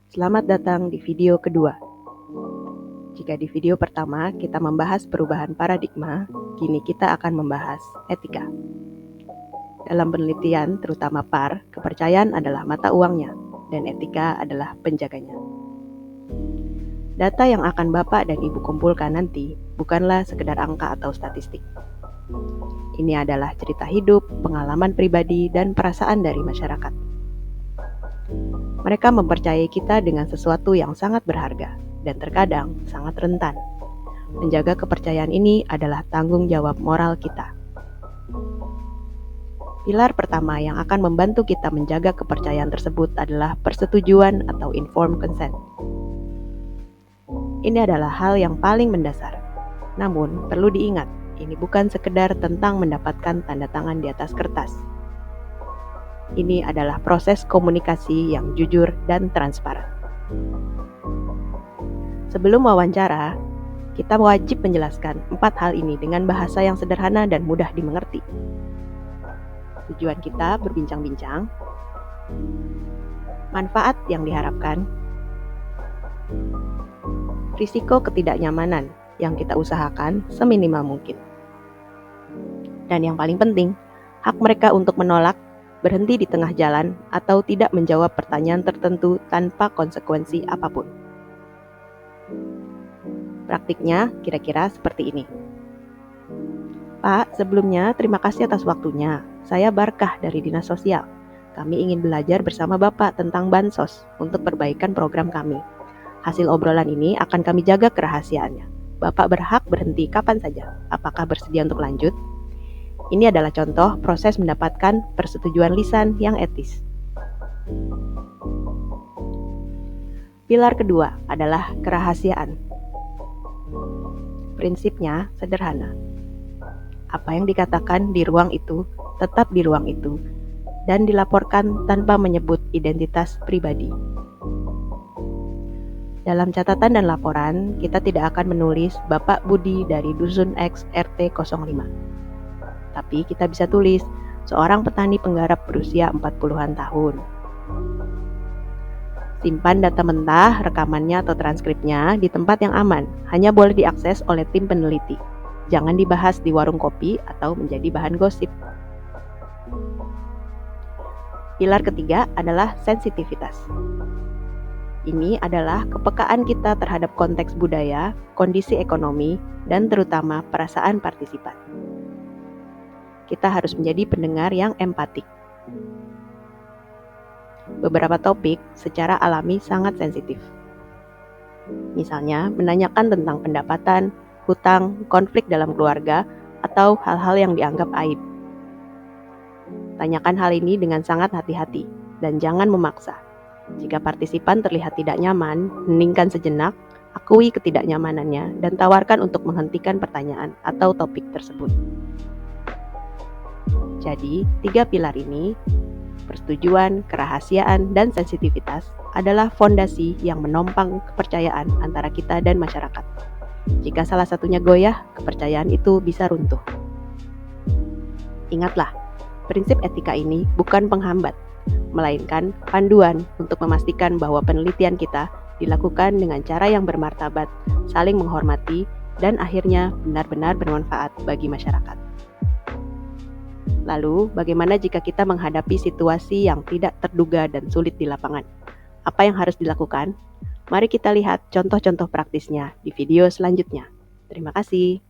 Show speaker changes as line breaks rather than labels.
Selamat datang di video kedua. Jika di video pertama kita membahas perubahan paradigma, kini kita akan membahas etika. Dalam penelitian, terutama PAR, kepercayaan adalah mata uangnya, dan etika adalah penjaganya. Data yang akan Bapak dan Ibu kumpulkan nanti bukanlah sekedar angka atau statistik. Ini adalah cerita hidup, pengalaman pribadi, dan perasaan dari masyarakat. Mereka mempercayai kita dengan sesuatu yang sangat berharga dan terkadang sangat rentan. Menjaga kepercayaan ini adalah tanggung jawab moral kita. Pilar pertama yang akan membantu kita menjaga kepercayaan tersebut adalah persetujuan atau informed consent. Ini adalah hal yang paling mendasar. Namun, perlu diingat, ini bukan sekedar tentang mendapatkan tanda tangan di atas kertas. Ini adalah proses komunikasi yang jujur dan transparan. Sebelum wawancara, kita wajib menjelaskan 4 hal ini dengan bahasa yang sederhana dan mudah dimengerti. Tujuan kita berbincang-bincang, manfaat yang diharapkan, risiko ketidaknyamanan yang kita usahakan seminimal mungkin. Dan yang paling penting, hak mereka untuk menolak, berhenti di tengah jalan, atau tidak menjawab pertanyaan tertentu tanpa konsekuensi apapun. Praktiknya kira-kira seperti ini. Pak, sebelumnya terima kasih atas waktunya. Saya Barkah dari Dinas Sosial. Kami ingin belajar bersama Bapak tentang Bansos untuk perbaikan program kami. Hasil obrolan ini akan kami jaga kerahasiaannya. Bapak berhak berhenti kapan saja. Apakah bersedia untuk lanjut? Ini adalah contoh proses mendapatkan persetujuan lisan yang etis. Pilar kedua adalah kerahasiaan. Prinsipnya sederhana. Apa yang dikatakan di ruang itu tetap di ruang itu dan dilaporkan tanpa menyebut identitas pribadi. Dalam catatan dan laporan, kita tidak akan menulis Bapak Budi dari Dusun X RT 05. Tapi kita bisa tulis seorang petani penggarap berusia 40-an tahun. Simpan data mentah, rekamannya atau transkripnya di tempat yang aman, hanya boleh diakses oleh tim peneliti. Jangan dibahas di warung kopi atau menjadi bahan gosip. Pilar ketiga adalah sensitivitas. Ini adalah kepekaan kita terhadap konteks budaya, kondisi ekonomi, dan terutama perasaan partisipan. Kita harus menjadi pendengar yang empatik. Beberapa topik secara alami sangat sensitif. Misalnya, menanyakan tentang pendapatan, hutang, konflik dalam keluarga, atau hal-hal yang dianggap aib. Tanyakan hal ini dengan sangat hati-hati dan jangan memaksa. Jika partisipan terlihat tidak nyaman, heningkan sejenak, akui ketidaknyamanannya, dan tawarkan untuk menghentikan pertanyaan atau topik tersebut. Jadi, 3 pilar ini, persetujuan, kerahasiaan, dan sensitivitas adalah fondasi yang menopang kepercayaan antara kita dan masyarakat. Jika salah satunya goyah, kepercayaan itu bisa runtuh. Ingatlah, prinsip etika ini bukan penghambat, melainkan panduan untuk memastikan bahwa penelitian kita dilakukan dengan cara yang bermartabat, saling menghormati, dan akhirnya benar-benar bermanfaat bagi masyarakat. Lalu, bagaimana jika kita menghadapi situasi yang tidak terduga dan sulit di lapangan? Apa yang harus dilakukan? Mari kita lihat contoh-contoh praktisnya di video selanjutnya. Terima kasih.